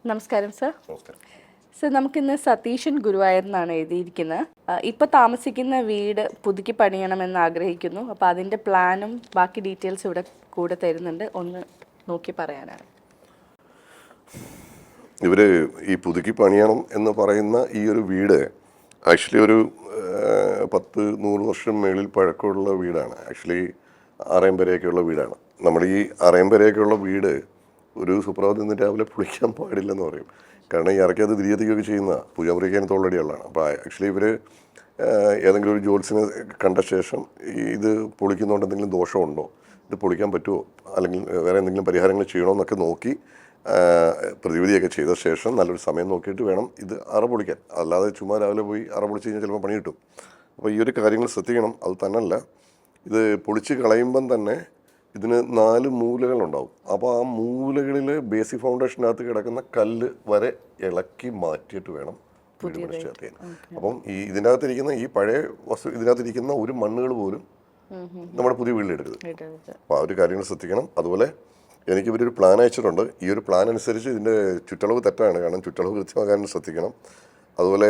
നമസ്കാരം സർ. നമസ്കാരം. സർ, നമുക്കിന്ന് സതീശൻ ഗുരുവായൂർ എന്നാണ് എഴുതിയിരിക്കുന്നത്. ഇപ്പോൾ താമസിക്കുന്ന വീട് പുതുക്കി പണിയണമെന്ന് ആഗ്രഹിക്കുന്നു. അപ്പോൾ അതിൻ്റെ പ്ലാനും ബാക്കി ഡീറ്റെയിൽസ് ഇവിടെ കൂടെ തരുന്നുണ്ട്. ഒന്ന് നോക്കി പറയാനാണ്. ഇവർ ഈ പുതുക്കി പണിയണം എന്ന് പറയുന്ന ഈ ഒരു വീട് ആക്ച്വലി ഒരു 10-100 വർഷം മേളിൽ പഴക്കമുള്ള വീടാണ്. ആക്ച്വലി അറയമ്പരയൊക്കെയുള്ള വീടാണ്. നമ്മൾ ഈ അറയമ്പരയൊക്കെയുള്ള വീട് ഒരു സുപ്രഭാതത്തിൽ രാവിലെ പൊളിക്കാൻ പാടില്ലെന്ന് പറയും. കാരണം ഈ ഇറക്കിയത് തിരികെത്തിക്കുകയൊക്കെ ചെയ്യുന്ന പൂജാമുറിക്കാൻ ഓൾറെഡി ഉള്ളതാണ്. അപ്പോൾ ആക്ച്വലി ഇവർ ഏതെങ്കിലും ഒരു ജോത്സ്യനെ കണ്ട ശേഷം ഇത് പൊളിക്കുന്നതുകൊണ്ട് എന്തെങ്കിലും ദോഷമുണ്ടോ, ഇത് പൊളിക്കാൻ പറ്റുമോ, അല്ലെങ്കിൽ വേറെ എന്തെങ്കിലും പരിഹാരങ്ങൾ ചെയ്യണമെന്നൊക്കെ നോക്കി പ്രതിവിധിയൊക്കെ ചെയ്ത ശേഷം നല്ലൊരു സമയം നോക്കിയിട്ട് വേണം ഇത് അറ പൊളിക്കാൻ. അല്ലാതെ ചുമ്മാ രാവിലെ പോയി അറ പൊളിച്ച് കഴിഞ്ഞാൽ ചിലപ്പോൾ പണി കിട്ടും. അപ്പോൾ ഈ ഒരു കാര്യങ്ങൾ ശ്രദ്ധിക്കണം. അത് തന്നെയല്ല, ഇത് പൊളിച്ച് കളയുമ്പം തന്നെ ഇതിന് 4 മൂലകളുണ്ടാവും. അപ്പോൾ ആ മൂലകളിൽ ബേസിക് ഫൗണ്ടേഷനകത്ത് കിടക്കുന്ന കല്ല് വരെ ഇളക്കി മാറ്റിയിട്ട് വേണം വീട് പണി സ്റ്റാർട്ട് ചെയ്യാൻ. അപ്പം ഇതിനകത്തിരിക്കുന്ന ഈ പഴയ ഇതിനകത്തിരിക്കുന്ന ഒരു മണ്ണുകൾ പോലും നമ്മുടെ പുതിയ വീട്ടിലെടുക്കരുത്. അപ്പോൾ ആ ഒരു കാര്യങ്ങൾ ശ്രദ്ധിക്കണം. അതുപോലെ എനിക്ക് ഇവരൊരു പ്ലാൻ അയച്ചിട്ടുണ്ട്. ഈ ഒരു പ്ലാൻ അനുസരിച്ച് ഇതിൻ്റെ ചുറ്റളവ് തെറ്റാണ്. കാരണം ചുറ്റളവ് കൃത്യമാകാനും ശ്രദ്ധിക്കണം. അതുപോലെ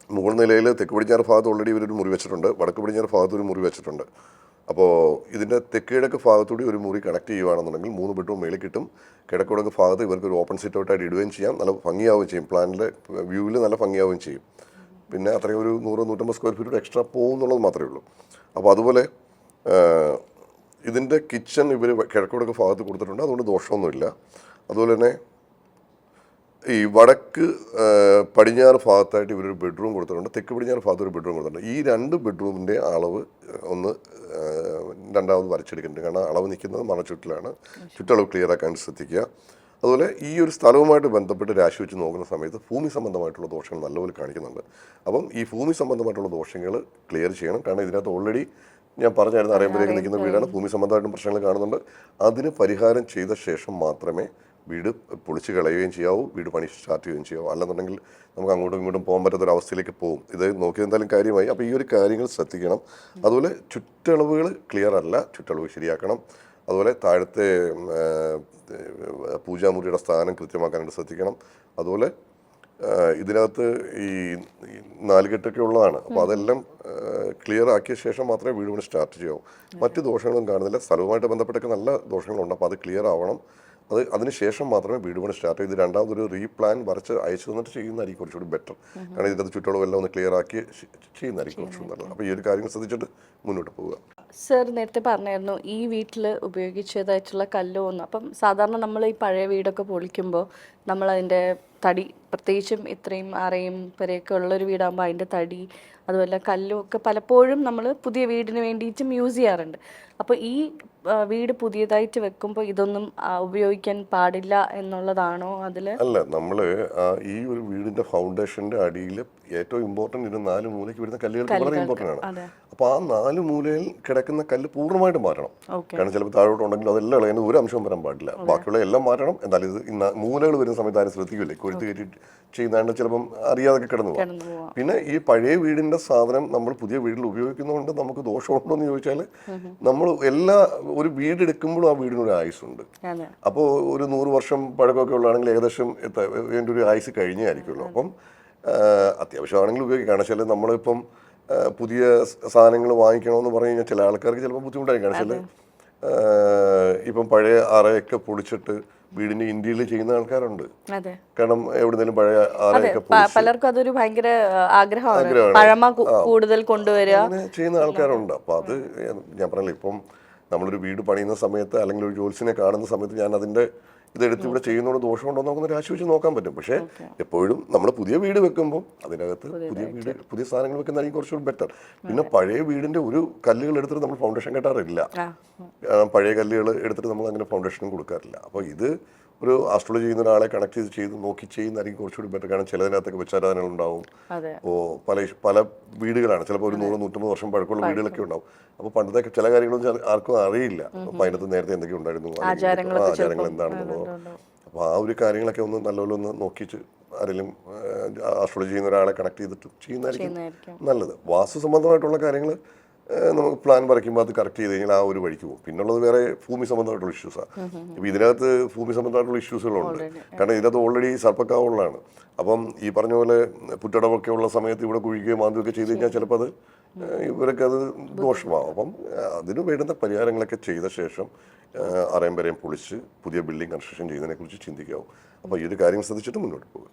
മുകൾ നിലയിൽ തെക്ക് പടിഞ്ഞാറ് ഭാഗത്ത് ഓൾറെഡി ഇവരൊരു മുറി വെച്ചിട്ടുണ്ട്. വടക്ക് പടിഞ്ഞാറ് ഭാഗത്ത് ഒരു മുറി വെച്ചിട്ടുണ്ട്. അപ്പോൾ ഇതിൻ്റെ തെക്ക് കിഴക്ക് ഭാഗത്തൂടി ഒരു മുറി കണക്ട് ചെയ്യുകയാണെന്നുണ്ടെങ്കിൽ 3 ബെഡ്റൂം മേളിൽ കിട്ടും. കിഴക്ക് കിഴക്ക് ഭാഗത്ത് ഇവർക്ക് ഒരു ഓപ്പൺ സിറ്റ് ഔട്ടായിട്ട് ഇടുകയും ചെയ്യാം. നല്ല ഭംഗിയാവുകയും ചെയ്യും. പ്ലാനിലെ വ്യൂവിൽ നല്ല ഭംഗിയാവുകയും ചെയ്യും. പിന്നെ അത്രയും ഒരു 100-150 സ്ക്വയർ ഫീറ്റ് എക്സ്ട്രാ പോകും എന്നുള്ളത് മാത്രമേ ഉള്ളൂ. അപ്പോൾ അതുപോലെ ഇതിൻ്റെ കിച്ചൺ ഇവർ കിഴക്ക് കിഴക്ക് ഭാഗത്ത് കൊടുത്തിട്ടുണ്ട്. അതുകൊണ്ട് ദോഷമൊന്നുമില്ല. അതുപോലെ തന്നെ ഈ വടക്ക് പടിഞ്ഞാറ് ഭാഗത്തായിട്ട് ഇവരൊരു ബെഡ്റൂം കൊടുത്തിട്ടുണ്ട്. തെക്ക് പടിഞ്ഞാറ് ഭാഗത്ത് ഒരു ബെഡ്റൂം കൊടുത്തിട്ടുണ്ട്. ഈ 2 ബെഡ്റൂമിൻ്റെ അളവ് ഒന്ന് രണ്ടാമത് വരച്ചെടുക്കുന്നുണ്ട്. കാരണം അളവ് നിൽക്കുന്നത് മറച്ചുറ്റിലാണ്. ചുറ്റളവ് ക്ലിയർ ആക്കാൻ ശ്രദ്ധിക്കുക. അതുപോലെ ഈ ഒരു സ്ഥലവുമായിട്ട് ബന്ധപ്പെട്ട് രാശി വെച്ച് നോക്കുന്ന സമയത്ത് ഭൂമി സംബന്ധമായിട്ടുള്ള ദോഷങ്ങൾ നല്ലപോലെ കാണിക്കുന്നുണ്ട്. അപ്പം ഈ ഭൂമി സംബന്ധമായിട്ടുള്ള ദോഷങ്ങൾ ക്ലിയർ ചെയ്യണം. കാരണം ഇതിനകത്ത് ഓൾറെഡി ഞാൻ പറഞ്ഞായിരുന്നു അറയമ്പരേക്ക് നിൽക്കുന്ന വീടാണ്. ഭൂമി സംബന്ധമായിട്ടും പ്രശ്നങ്ങൾ കാണുന്നുണ്ട്. അതിന് പരിഹാരം ചെയ്ത ശേഷം മാത്രമേ വീട് പൊളിച്ച് കളയുകയും ചെയ്യാവൂ, വീട് പണി സ്റ്റാർട്ട് ചെയ്യുകയും ചെയ്യാവൂ. അല്ലെന്നുണ്ടെങ്കിൽ നമുക്ക് അങ്ങോട്ടും ഇങ്ങോട്ടും പോകാൻ പറ്റാത്തൊരവസ്ഥയിലേക്ക് പോകും. ഇത് നോക്കി എന്തായാലും കാര്യമായി. അപ്പോൾ ഈ ഒരു കാര്യങ്ങൾ ശ്രദ്ധിക്കണം. അതുപോലെ ചുറ്റളവുകൾ ക്ലിയർ അല്ല, ചുറ്റളവ് ശരിയാക്കണം. അതുപോലെ താഴത്തെ പൂജാമുറിയുടെ സ്ഥാനം കൃത്യമാക്കാനായിട്ട് ശ്രദ്ധിക്കണം. അതുപോലെ ഇതിനകത്ത് ഈ 4 കെട്ടൊക്കെ ഉള്ളതാണ്. അപ്പോൾ അതെല്ലാം ക്ലിയർ ആക്കിയ ശേഷം മാത്രമേ വീട് പണി സ്റ്റാർട്ട് ചെയ്യാവൂ. മറ്റ് ദോഷങ്ങളൊന്നും കാണുന്നില്ല. സ്ഥലവുമായിട്ട് ബന്ധപ്പെട്ടൊക്കെ നല്ല ദോഷങ്ങളുണ്ട്. അപ്പോൾ അത് ക്ലിയർ ആവണം. അതിന് ശേഷം മാത്രമേ വീട് പണി സ്റ്റാർട്ട് ചെയ്ത് രണ്ടാമതൊരു റീപ്ലാൻ വരച്ച് അയച്ചു തന്നിട്ട് ചെയ്യുന്നതായിരിക്കും കുറച്ചുകൂടി ബെറ്റർ. കാരണം ഇതിൻ്റെ ചുറ്റളവെല്ലാം ഒന്ന് ക്ലിയർ ആക്കി ചെയ്യുന്നതായിരിക്കും കുറച്ചുകൂടി നല്ലത്. അപ്പോൾ ഈ ഒരു കാര്യം ശ്രദ്ധിച്ചിട്ട് മുന്നോട്ട് പോവുക. സർ, നേരത്തെ പറഞ്ഞായിരുന്നു ഈ വീട്ടിൽ ഉപയോഗിച്ചതായിട്ടുള്ള കല്ലോന്ന്. അപ്പം സാധാരണ നമ്മൾ ഈ പഴയ വീടൊക്കെ പൊളിക്കുമ്പോൾ നമ്മളതിൻ്റെ തടി, പ്രത്യേകിച്ചും ഇത്രയും അറയും പെരയൊക്കെ ഉള്ളൊരു വീടാകുമ്പോൾ അതിൻ്റെ തടി അതുപോലെ കല്ലും ഒക്കെ പലപ്പോഴും നമ്മൾ പുതിയ വീടിന് വേണ്ടിയിട്ടും യൂസ് ചെയ്യാറുണ്ട്. അപ്പോൾ ഈ വീട് പുതിയതായിട്ട് വെക്കുമ്പോൾ ഇതൊന്നും ഉപയോഗിക്കാൻ പാടില്ല എന്നുള്ളതാണോ? അല്ല, നമ്മൾ ഈ ഒരു വീടിൻ്റെ ഫൗണ്ടേഷൻ്റെ അടിയിൽ ഏറ്റവും ഇമ്പോർട്ടൻറ്റ് ഇതിന് 4 മൂലയ്ക്ക് വരുന്ന കല്ലുകൾ വളരെ ഇമ്പോർട്ടൻ്റ് ആണ്. അപ്പോൾ ആ 4 മൂലയിൽ കിടക്കുന്ന കല്ല് പൂർണ്ണമായിട്ട് മാറ്റണം. കാരണം ചിലപ്പോൾ താഴോട്ട് ഉണ്ടെങ്കിൽ അതെല്ലാം ഇളയുന്നത് ഒരു അംശവും വരാൻ പാടില്ല. ബാക്കിയുള്ള എല്ലാം മാറ്റണം. എന്നാലും ഇത് മൂലകൾ വരുന്ന സമയത്ത് ആരും ശ്രദ്ധിക്കില്ലേ, കൊഴുത്ത് കയറ്റി ചെയ്യുന്നതാണ്ട് ചിലപ്പം അറിയാതൊക്കെ കിടന്നു പോകാം. പിന്നെ ഈ പഴയ വീടിൻ്റെ സാധനം നമ്മൾ പുതിയ വീട്ടിൽ ഉപയോഗിക്കുന്നതുകൊണ്ട് നമുക്ക് ദോഷമുണ്ടോ എന്ന് ചോദിച്ചാൽ, നമ്മൾ ഒരു വീട് എടുക്കുമ്പോഴും ആ വീടിനൊരു ആയുസ്സുണ്ട്. അപ്പോൾ ഒരു 100 വർഷം പഴക്കമൊക്കെ ഉള്ളതാണെങ്കിൽ ഏകദേശം ഇതിൻ്റെ ഒരു ആയുസ് കഴിഞ്ഞേ ആയിരിക്കുമല്ലോ. അപ്പം അത്യാവശ്യമാണെങ്കിൽ ഉപയോഗിക്കാം. കാരണം വെച്ചാൽ നമ്മളിപ്പം പുതിയ സാധനങ്ങൾ വാങ്ങിക്കണമെന്ന് പറഞ്ഞു കഴിഞ്ഞാൽ ചില ആൾക്കാർക്ക് ചിലപ്പോൾ ബുദ്ധിമുട്ടായിരിക്കും. കാരണം വെച്ചാൽ ഇപ്പം പഴയ അറയൊക്കെ പൊളിച്ചിട്ട് വീടിന്റെ ഇന്ത്യയിൽ ചെയ്യുന്ന ആൾക്കാരുണ്ട്. കാരണം എവിടെന്നെങ്കിലും പഴയ ആറയൊക്കെ പലർക്കും അതൊരു ഭയങ്കര ആഗ്രഹമാണ് കൂടുതൽ കൊണ്ടുവരിക ചെയ്യുന്ന ആൾക്കാരുണ്ട്. അപ്പൊ അത് ഞാൻ പറഞ്ഞില്ല, ഇപ്പം നമ്മളൊരു വീട് പണിയുന്ന സമയത്ത് അല്ലെങ്കിൽ ഒരു ജോത്സ്യനെ കാണുന്ന സമയത്ത് ഞാൻ അതിന്റെ ഇതെടുത്ത് ഇവിടെ ചെയ്യുന്നതുകൊണ്ട് ദോഷമുണ്ടോ നമുക്ക് രാശി വെച്ച് നോക്കാൻ പറ്റും. പക്ഷേ എപ്പോഴും നമ്മൾ പുതിയ വീട് വെക്കുമ്പോൾ അതിനകത്ത് പുതിയ സാധനങ്ങൾ വെക്കുന്നതായിരിക്കും കുറച്ചുകൂടി ബെറ്റർ. പിന്നെ പഴയ വീടിന്റെ ഒരു കല്ലുകൾ എടുത്തിട്ട് നമ്മൾ ഫൗണ്ടേഷൻ കെട്ടാറില്ല. പഴയ കല്ലുകൾ എടുത്തിട്ട് നമ്മൾ അങ്ങനെ ഫൗണ്ടേഷനും കൊടുക്കാറില്ല. അപ്പോൾ ഇത് ഒരു ആസ്ട്രോളജി ചെയ്യുന്ന ഒരാളെ കണക്ട് ചെയ്ത് നോക്കി ചെയ്യുന്നതായിരിക്കും കുറച്ചുകൂടി ബെറ്റർ. കാരണം ചിലതിനകത്തൊക്കെ വെച്ചാരാധനകൾ ഉണ്ടാവും. അപ്പോൾ പല വീടുകളാണ്, ചിലപ്പോൾ ഒരു 100-150 വർഷം പഴക്കമുള്ള വീടുകളൊക്കെ ഉണ്ടാവും. അപ്പോൾ പണ്ടത്തെ ചില കാര്യങ്ങളൊന്നും ആർക്കും അറിയില്ല. അപ്പോൾ അതിനകത്ത് നേരത്തെ എന്തൊക്കെ ഉണ്ടായിരുന്നു, ആചാരങ്ങൾ എന്താണെന്നുള്ളത്. അപ്പോൾ ആ ഒരു കാര്യങ്ങളൊക്കെ ഒന്ന് നല്ലപോലെ ഒന്ന് നോക്കിയിട്ട് ആരെങ്കിലും ആസ്ട്രോളജി ചെയ്യുന്ന ഒരാളെ കണക്ട് ചെയ്തിട്ട് ചെയ്യുന്നതായിരിക്കും നല്ലത്. വാസ്തു സംബന്ധമായിട്ടുള്ള കാര്യങ്ങൾ നമുക്ക് പ്ലാൻ വരയ്ക്കുമ്പോൾ അത് കറക്റ്റ് ചെയ്ത് കഴിഞ്ഞാൽ ആ ഒരു വഴിക്ക് പോകും. പിന്നുള്ളത് വേറെ ഭൂമി സംബന്ധമായിട്ടുള്ള ഇഷ്യൂസാണ്. ഇപ്പോൾ ഇതിനകത്ത് ഭൂമി സംബന്ധമായിട്ടുള്ള ഇഷ്യൂസുകളുണ്ട്. കാരണം ഇതിനകത്ത് ഓൾറെഡി സർപ്പക്കാവുള്ളതാണ്. അപ്പം ഈ പറഞ്ഞ പോലെ പുറ്റടമൊക്കെ ഉള്ള സമയത്ത് ഇവിടെ കുഴിക്കുകയും മാന്തുകയൊക്കെ ചെയ്ത് കഴിഞ്ഞാൽ ചിലപ്പോൾ അത് ഇവരൊക്കെ അത് ദോഷമാവും. അപ്പം അതിന് വേണ്ടുന്ന പരിഹാരങ്ങളൊക്കെ ചെയ്ത ശേഷം അറയും വരെയും പൊളിച്ച് പുതിയ ബിൽഡിംഗ് കൺസ്ട്രക്ഷൻ ചെയ്യുന്നതിനെക്കുറിച്ച് ചിന്തിക്കാവും. അപ്പോൾ ഈ ഒരു കാര്യം ശ്രദ്ധിച്ചിട്ട് മുന്നോട്ട് പോകും.